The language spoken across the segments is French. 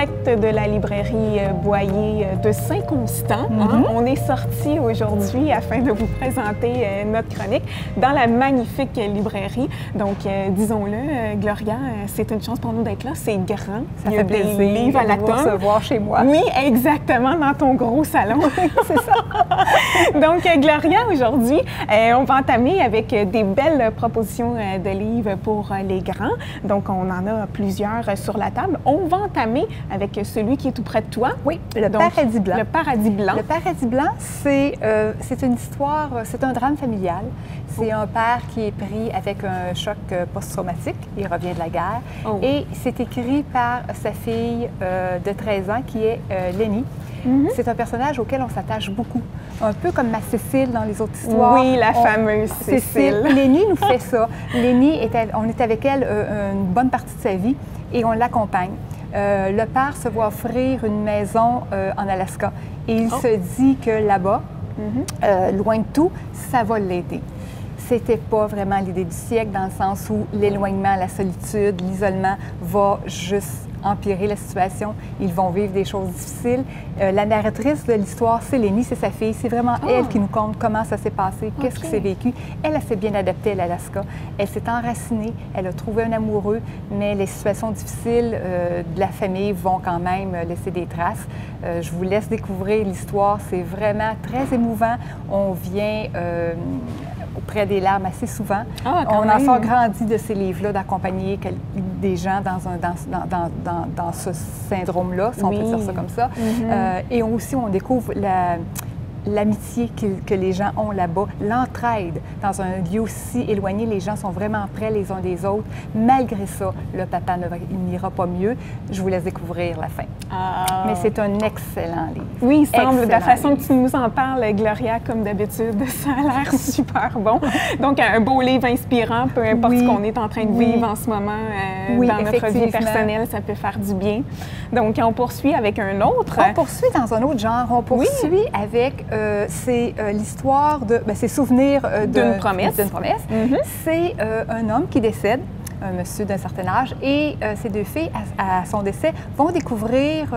direct de la librairie Boyer de Saint-Constant. On est sorti aujourd'hui afin de vous présenter notre chronique dans la magnifique librairie. Donc, disons-le, Gloria, c'est une chance pour nous d'être là. C'est grand. Ça fait plaisir livres à la tonne. De recevoir chez moi. Oui, exactement, dans ton gros salon. C'est ça. Donc, Gloria, aujourd'hui, on va entamer avec des belles propositions de livres pour les grands. Donc, on en a plusieurs sur la table. On va entamer avec celui qui est tout près de toi. Oui, le Paradis blanc. Le Paradis blanc. Le Paradis blanc, c'est une histoire, c'est un drame familial. C'est un père qui est pris avec un choc post-traumatique. Il revient de la guerre. Et c'est écrit par sa fille de 13 ans qui est Lénie. C'est un personnage auquel on s'attache beaucoup. Un peu comme ma Cécile dans les autres histoires. Oui, la fameuse Cécile. Lénie nous fait ça. Lénie, on est avec elle une bonne partie de sa vie et on l'accompagne. Le père se voit offrir une maison en Alaska et il se dit que là-bas, loin de tout, ça va l'aider. C'était pas vraiment l'idée du siècle dans le sens où l'éloignement, la solitude, l'isolement va juste empirer la situation. Ils vont vivre des choses difficiles. La narratrice de l'histoire, c'est Lénie, c'est sa fille. C'est vraiment elle qui nous conte comment ça s'est passé, qu'est-ce qui s'est vécu. Elle s'est bien adaptée à l'Alaska. Elle s'est enracinée, elle a trouvé un amoureux, mais les situations difficiles de la famille vont quand même laisser des traces. Je vous laisse découvrir l'histoire. C'est vraiment très émouvant. On vient auprès des larmes assez souvent. On en sort grandi de ces livres-là, d'accompagner des gens dans ce syndrome-là, si on peut dire ça comme ça. Et aussi, on découvre l'amitié que les gens ont là-bas, l'entraide. Dans un lieu aussi éloigné, les gens sont vraiment près les uns des autres. Malgré ça, le papa n'ira pas mieux. Je vous laisse découvrir la fin. Mais c'est un excellent livre. Oui, il semble, de la façon que tu nous en parles, Gloria, comme d'habitude, ça a l'air super bon. Donc, un beau livre inspirant, peu importe ce qu'on est en train de vivre en ce moment dans notre vie personnelle, ça peut faire du bien. Donc, on poursuit avec un autre. On poursuit dans un autre genre. On poursuit avec... c'est l'histoire de... c'est Souvenirs d'une promesse. C'est un homme qui décède, un monsieur d'un certain âge, et ses deux filles, à son décès, vont découvrir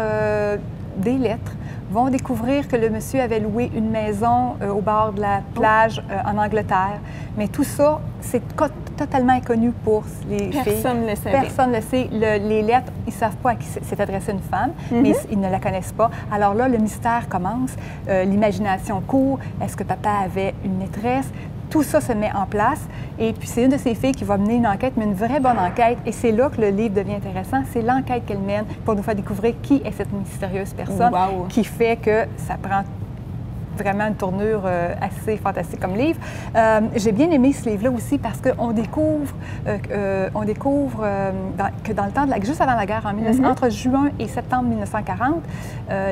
des lettres, vont découvrir que le monsieur avait loué une maison au bord de la plage en Angleterre. Mais tout ça, c'est totalement inconnu pour les filles. Personne ne le savait. Personne ne le sait. Les lettres, ils ne savent pas à qui s'est adressée une femme, mais ils ne la connaissent pas. Alors là, le mystère commence, l'imagination court. Est-ce que papa avait une maîtresse? Tout ça se met en place. Et puis, c'est une de ces filles qui va mener une enquête, mais une vraie bonne enquête. Et c'est là que le livre devient intéressant. C'est l'enquête qu'elle mène pour nous faire découvrir qui est cette mystérieuse personne qui fait que ça prend vraiment une tournure assez fantastique comme livre. J'ai bien aimé ce livre-là aussi parce qu'on découvre, que dans le temps, juste avant la guerre, entre juin et septembre 1940,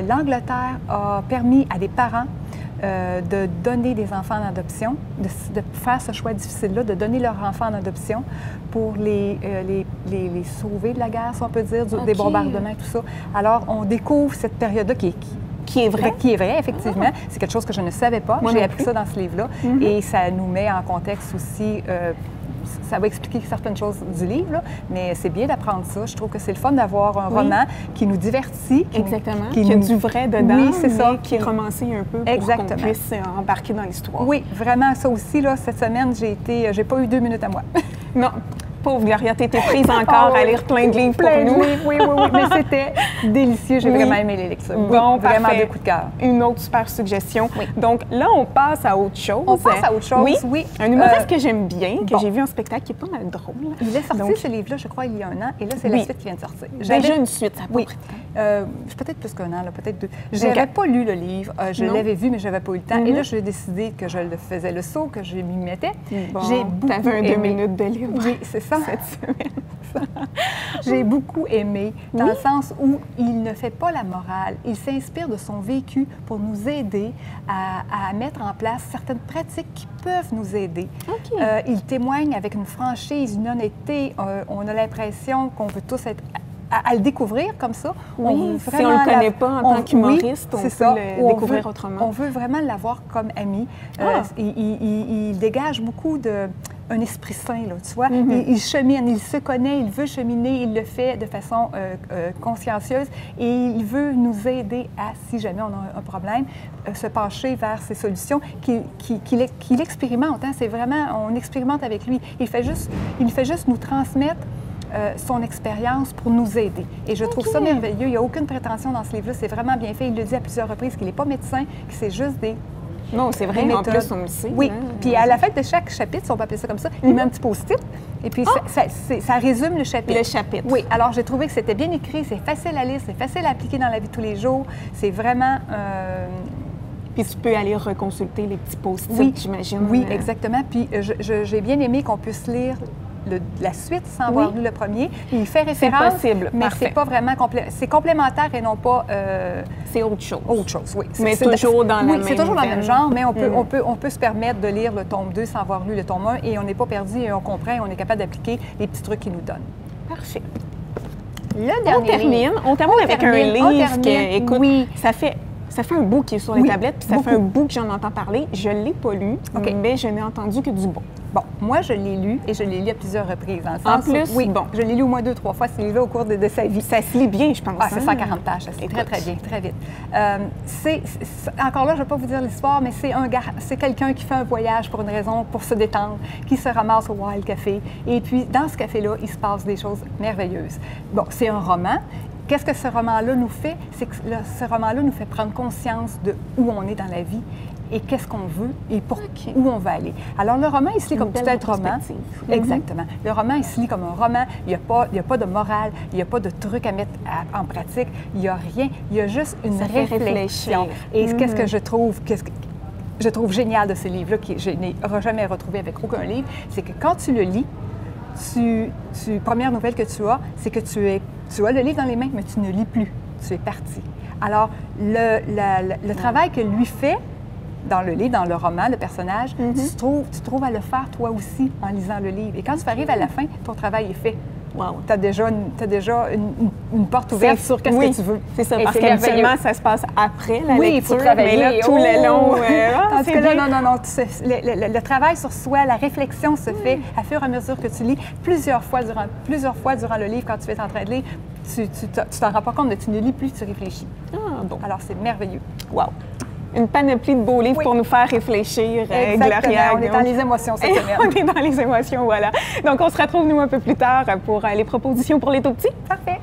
l'Angleterre a permis à des parents de donner des enfants en adoption, de faire ce choix difficile-là, de donner leurs enfants en adoption pour les sauver de la guerre, si on peut dire, des bombardements et tout ça. Alors, on découvre cette période-là qui est vraie. Qui est vraie, effectivement. C'est quelque chose que je ne savais pas. J'ai appris ça dans ce livre-là. Et ça nous met en contexte aussi... ça va expliquer certaines choses du livre, là, mais c'est bien d'apprendre ça. Je trouve que c'est le fun d'avoir un roman qui nous divertit. Exactement. Qui a du vrai dedans, oui, c'est ça. Qui est romancé un peu pour qu'on puisse embarquer dans l'histoire. Oui, vraiment, ça aussi, là, cette semaine, j'ai pas eu 2 minutes à moi. Non. Pauvre Gloria, tu étais prise encore à lire plein de livres pour nous. Oui, mais c'était délicieux. J'ai vraiment aimé les lectures. Bon, vraiment des coups de cœur. Une autre super suggestion. Donc là, on passe à autre chose. On passe à autre chose, oui. Un humoriste que j'aime bien, que j'ai vu en spectacle, qui est pas mal drôle. Il est sorti, ce livre-là, je crois, il y a 1 an. Et là, c'est la suite qui vient de sortir. Déjà une suite, ça a pas pris de temps. Peut-être plus qu'1 an, peut-être 2. Je n'avais pas lu le livre. Je l'avais vu, mais je n'avais pas eu le temps. Et là, j'ai décidé que je le faisais le saut, que je m'y mettais. J'ai beaucoup aimé. T'avais un 2 minutes de livre. Oui, c'est ça. Cette semaine. J'ai beaucoup aimé, dans le sens où il ne fait pas la morale. Il s'inspire de son vécu pour nous aider à mettre en place certaines pratiques qui peuvent nous aider. Il témoigne avec une franchise, une honnêteté. On a l'impression qu'on peut tous être à le découvrir comme ça. Oui, si on ne le connaît pas en tant qu'humoriste, on peut le découvrir autrement. On veut vraiment l'avoir comme ami. Il dégage beaucoup un esprit sain, là, tu vois. Il chemine, il se connaît, il veut cheminer, il le fait de façon consciencieuse et il veut nous aider à, si jamais on a un problème, se pencher vers ces solutions qu'il expérimente. Hein. C'est vraiment, on expérimente avec lui. Il fait juste nous transmettre son expérience pour nous aider. Et je trouve ça merveilleux. Il n'y a aucune prétention dans ce livre-là. C'est vraiment bien fait. Il le dit à plusieurs reprises qu'il n'est pas médecin, que c'est juste des... Non, c'est vrai, en plus, on le sait. Oui. Hein? Puis à la fin de chaque chapitre, si on peut appeler ça comme ça, il met un petit post-it. Et puis ça résume le chapitre. Le chapitre. Oui. Alors, j'ai trouvé que c'était bien écrit, c'est facile à lire, c'est facile à appliquer dans la vie de tous les jours. C'est vraiment... Puis tu peux aller reconsulter les petits post-it, j'imagine. Oui, exactement. Puis j'ai bien aimé qu'on puisse lire la suite sans avoir lu le premier. Il fait référence, possible. Mais c'est pas vraiment c'est complémentaire et non pas... c'est autre chose. Autre chose, oui. Mais toujours dans la même c'est toujours dans le même genre, mais Mm. on peut se permettre de lire le tome 2 sans avoir lu le tome 1 et on n'est pas perdu et on comprend et on est capable d'appliquer les petits trucs qu'il nous donne. Parfait. Le dernier On termine avec un livre qui, écoute, oui. ça fait un bout qui est sur les tablettes, puis ça fait un bout que j'en entends parler. Je ne l'ai pas lu, mais je n'ai entendu que du bon. Bon, moi, je l'ai lu et je l'ai lu à plusieurs reprises. Dans le En sens plus, où, oui, bon. je l'ai lu au moins 2-3 fois, ce livre-là, au cours de sa vie. Ça se lit bien, je pense. Ah, c'est 140 pages, ça se lit très, très bien, très vite. Encore là, je ne vais pas vous dire l'histoire, mais c'est quelqu'un qui fait un voyage pour une raison, pour se détendre, qui se ramasse au Wild Café. Et puis, dans ce café-là, il se passe des choses merveilleuses. Bon, c'est un roman. Qu'est-ce que ce roman-là nous fait? C'est que ce roman-là nous fait prendre conscience de où on est dans la vie et qu'est-ce qu'on veut et où on va aller. Alors, le roman, il se lit comme tout être roman. Exactement. Le roman, il se lit comme un roman. Il n'y a pas de morale, il n'y a pas de trucs à mettre en pratique. Il n'y a rien. Il y a juste une réflexion. Et qu'est-ce que je trouve génial de ce livre-là, que je n'ai jamais retrouvé avec aucun livre, c'est que quand tu le lis, première nouvelle que tu as, c'est que tu as le livre dans les mains, mais tu ne lis plus. Tu es parti. Alors, le travail que lui fait dans le livre, dans le roman, le personnage, tu trouves à le faire toi aussi en lisant le livre. Et quand tu arrives à la fin, ton travail est fait. Wow. Tu as déjà une porte ouverte sur qu'est-ce que tu veux. C'est ça, parce qu'habituellement, ça se passe après la lecture. Il faut travailler. Mais là, tout le long... Tandis que là, non. Le travail sur soi, la réflexion se fait à fur et à mesure que tu lis plusieurs fois durant le livre, quand tu es en train de lire, tu t'en rends pas compte, mais tu ne lis plus, tu réfléchis. Ah, bon. Alors, c'est merveilleux. Wow. Une panoplie de beaux livres pour nous faire réfléchir, Gloria. On est dans les émotions cette semaine. On est dans les émotions, voilà. Donc, on se retrouve, nous, un peu plus tard pour les propositions pour les tout-petits. Parfait.